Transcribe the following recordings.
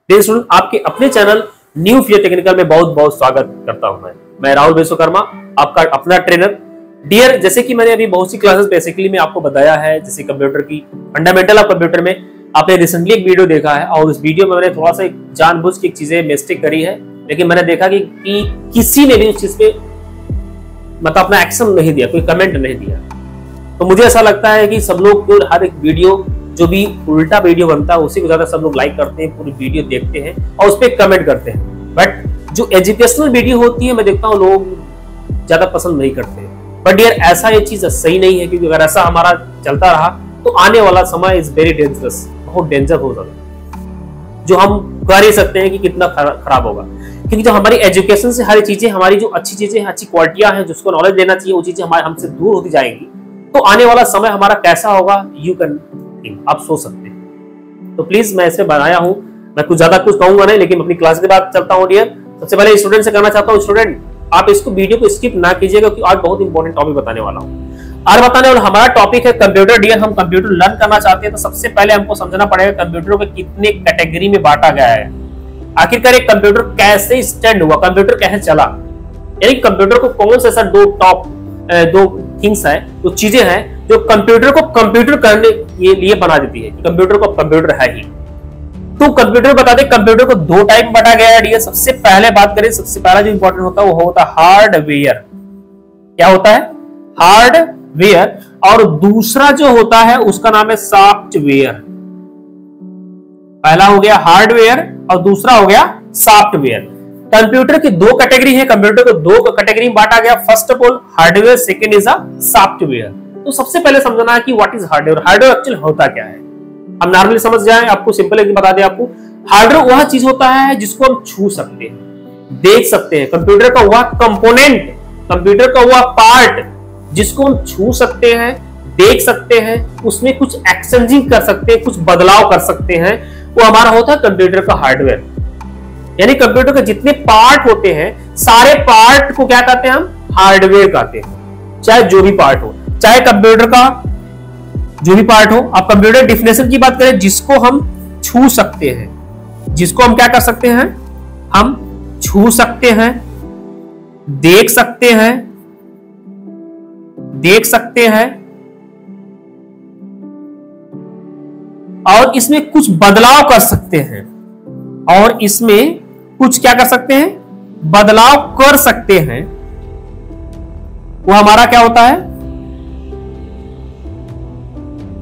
Dear student, आपके अपने channel new future technical में बहुत बहुत स्वागत करता हूं। मैं राहुल विश्वकर्मा, आपका अपना ट्रेनर। डियर, जैसे कि मैंने अभी बहुत सी क्लासेस बेसिकली में आपको बताया है, जैसे कंप्यूटर की फंडामेंटल ऑफ कंप्यूटर में आपने रिसेंटली एक वीडियो देखा है और उस वीडियो में मैंने थोड़ा सा जानबूझ के चीजें मिस्टेक करी है, लेकिन मैंने देखा कि किसी ने भी उस चीज पे मतलब अपना एक्शन नहीं दिया, कोई कमेंट नहीं दिया। तो मुझे ऐसा लगता है कि सब लोग को हर एक वीडियो जो भी उल्टा वीडियो बनता है उसी को ज्यादा सब लोग लाइक करते हैं, पूरी वीडियो देखते हैं और उस पर कमेंट करते हैं। बट जो एजुकेशनल वीडियो होती है मैं देखता हूँ लोग ज्यादा पसंद नहीं करते हैं। बट यार ऐसा ये चीज सही नहीं है, क्योंकि अगर ऐसा हमारा चलता रहा तो आने वाला समय इज वेरी डेंजरस, बहुत डेंजर हो जाएगा, जो हम कह ही सकते हैं कि कितना खराब होगा। क्योंकि जो हमारी एजुकेशन से हर चीजें, हमारी जो अच्छी चीजें, अच्छी क्वालिटियां हैं, जिसको नॉलेज देना चाहिए, वो चीजें हमारे हमसे दूर होती जाएंगी, तो आने वाला समय हमारा कैसा होगा यू कैन आप सोच सकते हैं। तो प्लीज मैं इसे बनाया हूं, मैं कुछ ज्यादा कुछ कहूंगा नहीं, लेकिन अपनी क्लास के बाद चलता हूं। डियर, सबसे पहले स्टूडेंट से करना चाहता हूं, स्टूडेंट आप इसको वीडियो को स्किप ना कीजिएगा, क्योंकि आज बहुत इंपॉर्टेंट टॉपिक बताने वाला हूं। आज बताने वाला हमारा टॉपिक है कंप्यूटर। डियर, हम कंप्यूटर लर्न करना चाहते हैं तो सबसे पहले हमको समझना पड़ेगा कंप्यूटर को कितने कैटेगरी में बांटा गया है, आखिरकार एक कंप्यूटर कैसे स्टैंड हुआ, कंप्यूटर कैसे चला, यानी कंप्यूटर को कौन से दो थिंग्स है, दो चीजें हैं जो कंप्यूटर को कंप्यूटर करने के लिए बना देती है, कंप्यूटर को कंप्यूटर है ही। तो कंप्यूटर बता दे, कंप्यूटर को दो टाइप में बांटा गया है। सबसे पहले बात करें, सबसे पहला जो इंपॉर्टेंट होता है वो होता है हार्डवेयर। क्या होता है? हार्डवेयर। और दूसरा जो होता है उसका नाम है सॉफ्टवेयर। पहला हो गया हार्डवेयर और दूसरा हो गया सॉफ्टवेयर। कंप्यूटर की दो कैटेगरी है, कंप्यूटर को दो कैटेगरी में बांटा गया। First of all hardware, second is a software. तो सबसे पहले समझना है कि what is hardware. Hardware actually होता क्या है, हम नॉर्मली समझ जाएं, आपको सिंपल एक बता दें आपको। हार्डवेयर वह चीज होता है जिसको हम छू सकते हैं, देख सकते हैं। कंप्यूटर का वह कंपोनेंट, कंप्यूटर का वह पार्ट जिसको हम छू सकते हैं, देख सकते हैं, उसमें कुछ एक्सचेंजिंग कर सकते हैं, कुछ बदलाव कर सकते हैं, वो हमारा होता है कंप्यूटर का हार्डवेयर। यानी कंप्यूटर के जितने पार्ट होते हैं, सारे पार्ट को क्या कहते हैं हम? हार्डवेयर कहते हैं। चाहे जो भी पार्ट हो, चाहे कंप्यूटर का जो भी पार्ट हो। अब कंप्यूटर डिफिनेशन की बात करें, जिसको हम छू सकते हैं, जिसको हम क्या कर सकते हैं? हम छू सकते हैं, देख सकते हैं, देख सकते हैं और इसमें कुछ बदलाव कर सकते हैं, और इसमें कुछ क्या कर सकते हैं? बदलाव कर सकते हैं। वो हमारा क्या होता है?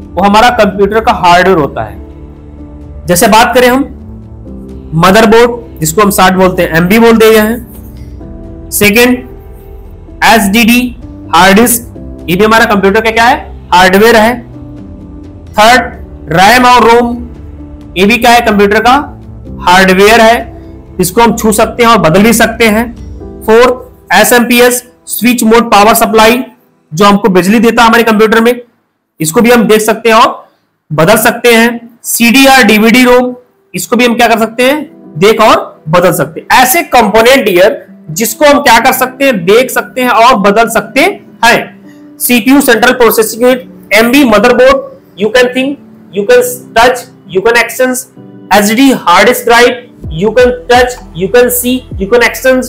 वो हमारा कंप्यूटर का हार्डवेयर होता है। जैसे बात करें हम मदरबोर्ड, जिसको हम शार्ट बोलते हैं एमबी बोल दिए हैं। सेकंड एसडीडी हार्ड डिस्क, ये भी हमारा कंप्यूटर का क्या है? हार्डवेयर है। थर्ड रैम और रोम, ये भी क्या है? कंप्यूटर का हार्डवेयर है, इसको हम छू सकते हैं और बदल भी सकते हैं। Fourth SMPS switch mode power supply, जो हमको बिजली देता है हमारे कंप्यूटर में, इसको भी हम देख सकते हैं और बदल सकते हैं। सीडीआर डीवीडी रोम, इसको भी हम क्या कर सकते हैं? देख और बदल सकते हैं। ऐसे कंपोनेंट डियर जिसको हम क्या कर सकते हैं? देख सकते हैं और बदल सकते हैं। CPU central processing unit, MB motherboard, you can think, you can touch, you can exchange. HD hard disk drive, you can touch, you can see, you can exchange.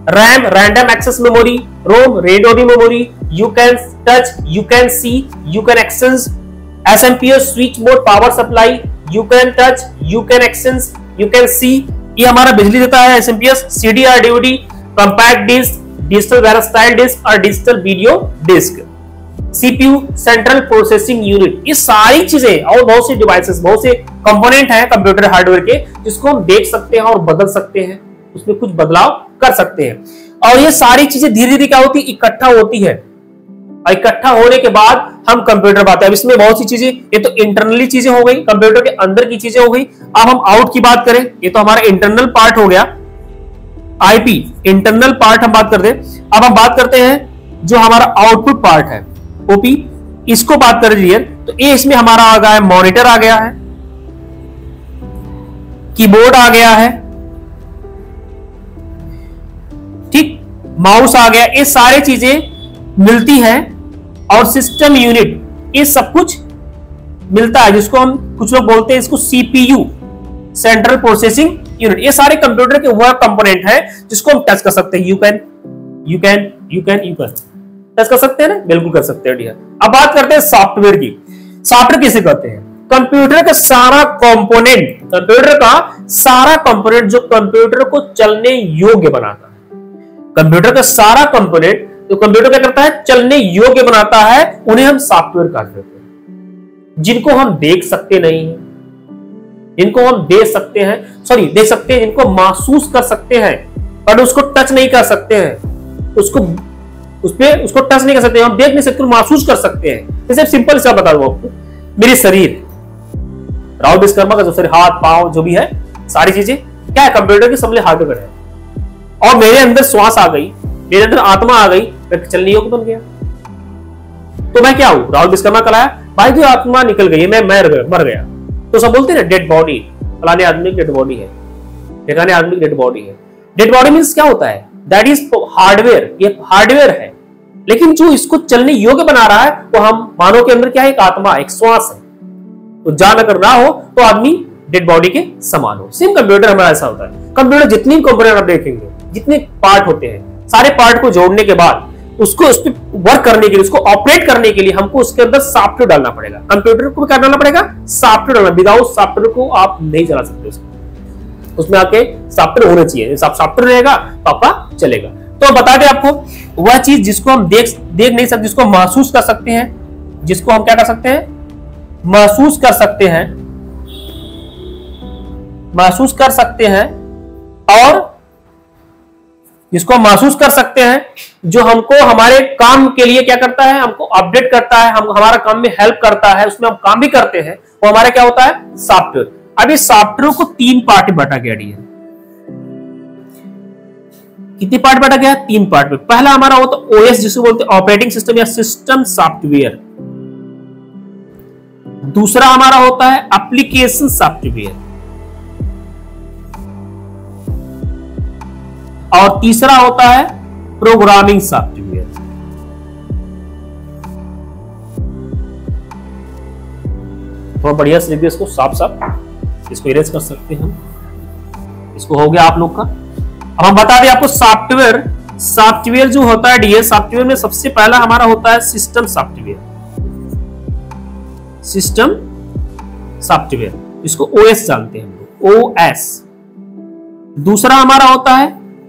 RAM random access memory, ROM read only memory, you can touch, you can see, you can exchange. SMPS switch mode power supply, you can touch, you can exchange, you can see. ये हमारा बिजली देता है SMPS। CDR DVD, compact disc, digital versatile disc और digital video disc। CPU central processing unit, ये सारी चीजें और बहुत से डिवाइसेस, बहुत से कंपोनेंट हैं कंप्यूटर हार्डवेयर के, जिसको हम देख सकते हैं और बदल सकते हैं, उसमें कुछ बदलाव कर सकते हैं। और ये सारी चीजें धीरे धीरे क्या होती है? इकट्ठा होती है, और इकट्ठा होने के बाद हम कंप्यूटर पाते हैं। अब इसमें बहुत सी चीजें, ये तो इंटरनली चीजें हो गई, कंप्यूटर के अंदर की चीजें हो गई। अब हम आउट की बात करें, ये तो हमारा इंटरनल पार्ट हो गया, आईपी इंटरनल पार्ट हम बात करते हैं। अब हम बात करते हैं जो हमारा आउटपुट पार्ट है, ओपी, इसको बात कर लीजिए तो ये इसमें हमारा आ गया है, मॉनिटर आ गया है, कीबोर्ड आ गया है, ठीक, माउस आ गया। ये सारी चीजें मिलती हैं और सिस्टम यूनिट, ये सब कुछ मिलता है, जिसको हम कुछ लोग बोलते हैं इसको सीपीयू, सेंट्रल प्रोसेसिंग यूनिट। ये सारे कंप्यूटर के वह कंपोनेंट है जिसको हम टच कर सकते हैं। यू कैन टच कर सकते हैं ना, बिल्कुल कर सकते हैं डियर। अब बात करते हैं सॉफ्टवेयर की। सॉफ्टवेयर किसे कहते हैं? कंप्यूटर का सारा कंपोनेंट जो कंप्यूटर को चलने योग्य बनाता है। कंप्यूटर का सारा कंपोनेंट जो कंप्यूटर क्या करता है, चलने योग्य बनाता है, उन्हें हम सॉफ्टवेयर कहते हैं। जिनको हम देख सकते नहीं हैं, जिनको हम देख सकते हैं, जिनको महसूस कर सकते हैं, पर उसको टच नहीं कर सकते हैं, उसको टच नहीं कर सकते, हम देख नहीं सकते, महसूस कर सकते हैं। जैसे सिंपल सा बता दूं आपको, मेरी शरीर, राहुल विश्वकर्मा का जो शरीर, हाथ पांव जो भी है, सारी चीजें क्या है, कंप्यूटर के समले हार्डवेयर है। और मेरे अंदर श्वास आ गई, मेरे अंदर आत्मा आ गई, मैं चलने योग्य बन गया, तो मैं क्या हूं? राहुल विश्वकर्मा कहलाया। भाई जो आत्मा निकल गई, मैं मर गया, तो सब बोलते हैं ना डेड बॉडी, फलाने आदमी की डेड बॉडी है, ठिकाने आदमी की डेड बॉडी है। डेड बॉडी मींस क्या होता है? दैट इज हार्डवेयर, ये हार्डवेयर है। लेकिन जो इसको चलने योग्य बना रहा है वो हम मानव के अंदर क्या है? एक आत्मा, एक श्वास है। तो जान अगर ना हो तो आदमी डेड बॉडी के समान हो। सेम कंप्यूटर हमारा ऐसा होता है। कंप्यूटर जितनी कंपोनेंट आप देखेंगे, जितने पार्ट होते हैं, सारे पार्ट को जोड़ने के बाद उसको उस पर वर्क करने के लिए, उसको ऑपरेट करने के लिए हमको उसके अंदर सॉफ्टवेयर डालना पड़ेगा। कंप्यूटर को क्या डालना पड़ेगा? सॉफ्टवेयर डालना। विदाउट सॉफ्टवेयर को आप नहीं चला सकते। उसमें आके सॉफ्टवेयर होना चाहिए। सॉफ्टवेयर रहेगा तो आपका चलेगा। तो बता दें आपको, वह चीज जिसको हम देख नहीं सकते, जिसको महसूस कर सकते हैं, जिसको हम क्या कर सकते हैं? महसूस कर सकते हैं, और जिसको महसूस कर सकते हैं, जो हमको हमारे काम के लिए क्या करता है? हमको अपडेट करता है, हम हमारा काम में हेल्प करता है, उसमें हम काम भी करते हैं, वो हमारा क्या होता है? सॉफ्टवेयर। अब इस सॉफ्टवेयर को 3 पार्ट में बांटा गया है। कितने पार्ट बांटा गया? 3 पार्ट में। पहला हमारा होता है ओएस, जिसको बोलते हैं ऑपरेटिंग सिस्टम या सिस्टम सॉफ्टवेयर। दूसरा हमारा होता है एप्लीकेशन सॉफ्टवेयर, और तीसरा होता है प्रोग्रामिंग सॉफ्टवेयर। थोड़ा बढ़िया से लिखिए इसको, साफ इसको इरेज कर सकते हैं हम। इसको हो गया आप लोग का। अब हम बता दें आपको, सॉफ्टवेयर जो होता है डीएस, सॉफ्टवेयर में सबसे पहला हमारा होता है सिस्टम सॉफ्टवेयर। सिस्टम सॉफ्टवेयर, इसको ओएस जानते हैं हम लोग, ओएस। दूसरा हमारा होता है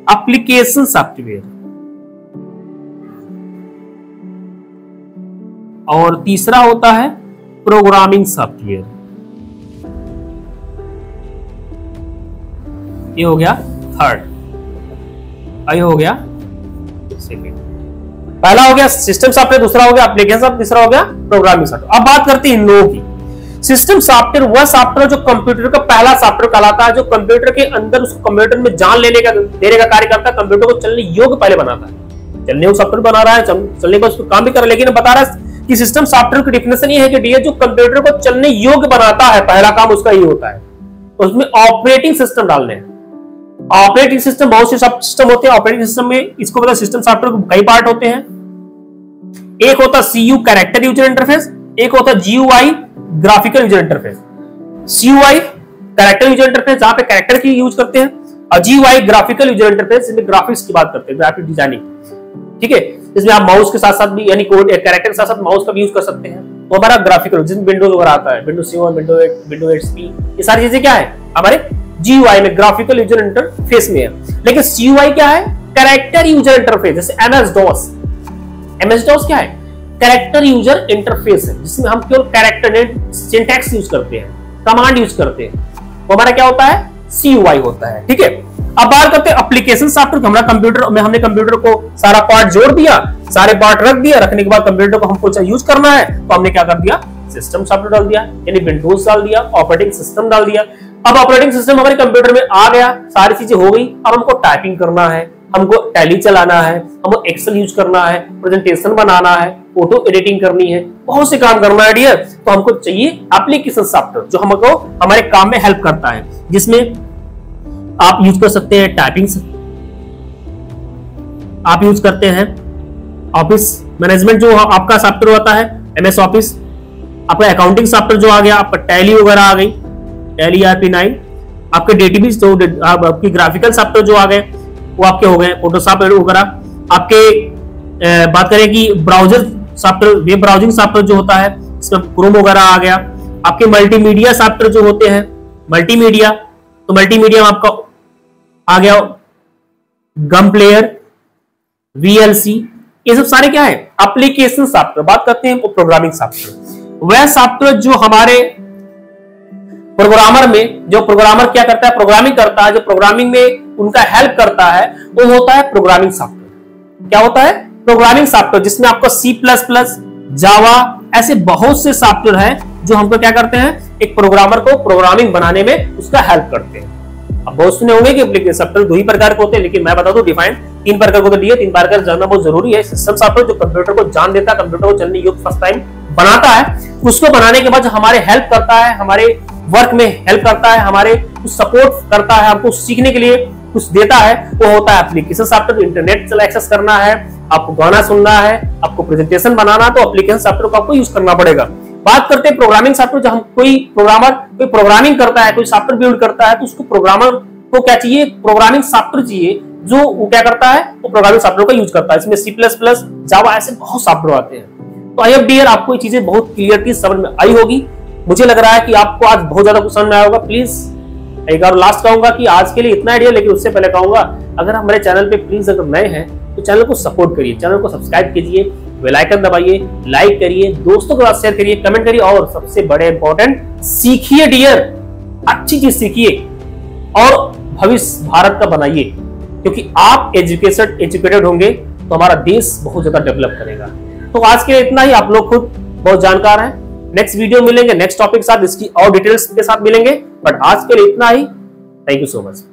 एप्लीकेशन सॉफ्टवेयर, और तीसरा होता है प्रोग्रामिंग सॉफ्टवेयर। ये हो गया थर्ड, ये हो गया सेकंड। पहला हो गया सिस्टम सॉफ्टवेयर, दूसरा हो गया एप्लीकेशन सॉफ्टवेयर, तीसरा हो गया प्रोग्रामिंग सॉफ्टवेयर। अब बात करते हैं इन लोगों की। सिस्टम सॉफ्टवेयर वह सॉफ्टवेयर जो कंप्यूटर का पहला सॉफ्टवेयर कहलाता है, जो कंप्यूटर के अंदर उसको कंप्यूटर में जान देने का कार्य करता है, कंप्यूटर को चलने योग्य पहले बनाता है। चलने योग्य सॉफ्टवेयर बना रहा है, चलने का उसको काम भी कर रहा है। लेकिन बता रहा है कि सिस्टम सॉफ्टवेयर की डेफिनेशन ये है कि डीए जो कंप्यूटर को चलने योग्य बनाता है, पहला काम उसका ही होता है। उसमें ऑपरेटिंग सिस्टम डालने हैं। ऑपरेटिंग सिस्टम बहुत से सिस्टम होते हैं। ऑपरेटिंग सिस्टम में इसको मतलब सिस्टम सॉफ्टवेयर के कई पार्ट होते हैं। एक होता है सीयू कैरेक्टर यूजर इंटरफेस, एक होता है GUI graphical user interface. CUI character user interface जहां पे कैरेक्टर की यूज करते हैं, और जीयूआई ग्राफिकल यूजर इंटरफेस जिसमें ग्राफिक्स की बात करते हैं, ग्राफिक डिजाइनिंग। ठीक है, इसमें आप माउस के साथ साथ भी यानी कोड कैरेक्टर के साथ साथ माउस का भी यूज कर सकते हैं। वो हमारा ग्राफिकल, जिसमें विंडोज वगैरह आता है, विंडोज 7, विंडोज 8, विंडोज XP, ये सारी चीजें क्या है हमारे जीयूआई में, ग्राफिकल यूजर इंटरफेस में है। लेकिन सीयूआई क्या है? Character user interface. जैसे MS DOS क्या है? कैरेक्टर यूजर इंटरफेस है, जिसमें हम केवल कैरेक्टर सिंटैक्स यूज करते हैं, कमांड यूज करते हैं। वो हमारा क्या होता है? CUI होता है। ठीक है, अब बात करते हैं एप्लीकेशन सॉफ्टवेयर। हमारा कंप्यूटर में हमने कंप्यूटर को सारा पार्ट जोड़ दिया, सारे पार्ट रख दिया, रखने के बाद कंप्यूटर को हमको यूज करना है तो हमने क्या कर दिया? सिस्टम सॉफ्टवेयर डाल दिया, यानी विंडोज डाल दिया, ऑपरेटिंग सिस्टम डाल दिया। अब ऑपरेटिंग सिस्टम हमारे कंप्यूटर में आ गया, सारी चीजें हो गई। अब हमको टाइपिंग करना है, हमको टैली चलाना है, हमको एक्सेल यूज करना है, प्रेजेंटेशन बनाना है, फोटो एडिटिंग करनी है, बहुत से काम करना है डियर। तो हमको चाहिए एप्लीकेशन सॉफ्टवेयर जो हमको हमारे काम में हेल्प करता है, जिसमें आप यूज कर सकते हैं टाइपिंग, आप यूज करते हैं ऑफिस मैनेजमेंट जो आपका सॉफ्टवेयर होता है, MS ऑफिस। आपका अकाउंटिंग सॉफ्टवेयर जो आ गया, आपका टैली वगैरह आ गई, टैली ERP 9। आपके डेटाबेस जो आपके ग्राफिकल सॉफ्टवेयर जो आ गए वो आपके हो गए, फोटोशॉप वगैरह। आपके बात करें कि browser software, web browsing software जो होता है, इसमें क्रोम वगैरह आ गया। आपके मल्टीमीडिया सॉफ्टवेयर जो होते हैं, मल्टीमीडिया, तो मल्टीमीडिया में आपका आ गया गम प्लेयर, VLC, ये सब सारे क्या है, एप्लीकेशन सॉफ्टवेयर। बात करते हैं प्रोग्रामिंग सॉफ्टवेयर, वह सॉफ्टवेयर जो हमारे प्रोग्रामर में, जो प्रोग्रामर क्या करता है, प्रोग्रामिंग करता है, जो प्रोग्रामिंग में उनका हेल्प करता है, वो होता है प्रोग्रामिंग सॉफ्टवेयर। क्या होता है, प्रोग्रामिंग सॉफ्टवेयर, जिसमें आपको C++, जावा, ऐसे बहुत से सॉफ्टवेयर हैं जो हमको क्या करते हैं, एक प्रोग्रामर को प्रोग्रामिंग बनाने में उसका हेल्प करते हैं। अब बहुत सुने होंगे कि एप्लीकेशन सॉफ्टवेयर दो ही प्रकार के होते हैं, लेकिन मैं बता दूं डिफाइन 3 प्रकार को तो लिए, 3 प्रकार जानना बहुत जरूरी है। सिस्टम सॉफ्टवेयर जो कंप्यूटर को जान देता है, कंप्यूटर को चलने योग्य फर्स्ट टाइम बनाता है, उसको बनाने के बाद हमारे हेल्प करता है, हमारे वर्क में हेल्प करता है, हमारे कुछ सपोर्ट करता है, हमको सीखने के लिए कुछ देता है, वो होता है एप्लीकेशन सॉफ्टवेयर। इंटरनेट से एक्सेस करना है, आपको गाना सुनना है, आपको प्रेजेंटेशन बनाना, तो एप्लीकेशन सॉफ्टवेयर को आपको यूज करना पड़ेगा। बात करते हैं प्रोग्रामिंग सॉफ्टवेयर, जब हम कोई प्रोग्रामर कोई प्रोग्रामिंग करता है, कोई सॉफ्टवेयर बिल्ड करता है, तो उसको प्रोग्रामर को क्या चाहिए, प्रोग्रामिंग सॉफ्टवेयर चाहिए, जो वो क्या करता है, वो प्रोग्रामिंग सॉफ्टवेयर का यूज करता है। इसमें C++, जावा, ऐसे बहुत सॉफ्टवेयर आते हैं। तो आई होप डियर आपको ये चीजें बहुत क्लियरली समझ में आई होगी। मुझे लग रहा है कि आपको आज बहुत ज्यादा कुछ समझ में आया होगा। प्लीज एक बार लास्ट कहूंगा कि आज के लिए इतना आइडिया, लेकिन उससे पहले कहूंगा अगर हमारे चैनल पे प्लीज अगर नए हैं तो चैनल को सपोर्ट करिए, चैनल को सब्सक्राइब कीजिए, बेल आइकन दबाइए, लाइक करिए, दोस्तों के साथ शेयर करिए, कमेंट करिए, और सबसे बड़े इंपॉर्टेंट सीखिए डियर, अच्छी चीज सीखिए और भविष्य भारत का बनाइए, क्योंकि आप एजुकेटेड होंगे तो हमारा देश बहुत ज्यादा डेवलप करेगा। तो आज के लिए इतना ही। आप लोग खुद बहुत जानकार हैं। नेक्स्ट वीडियो मिलेंगे नेक्स्ट टॉपिक के साथ, इसकी और डिटेल्स के साथ मिलेंगे, बट आज के लिए इतना ही। Thank you so much.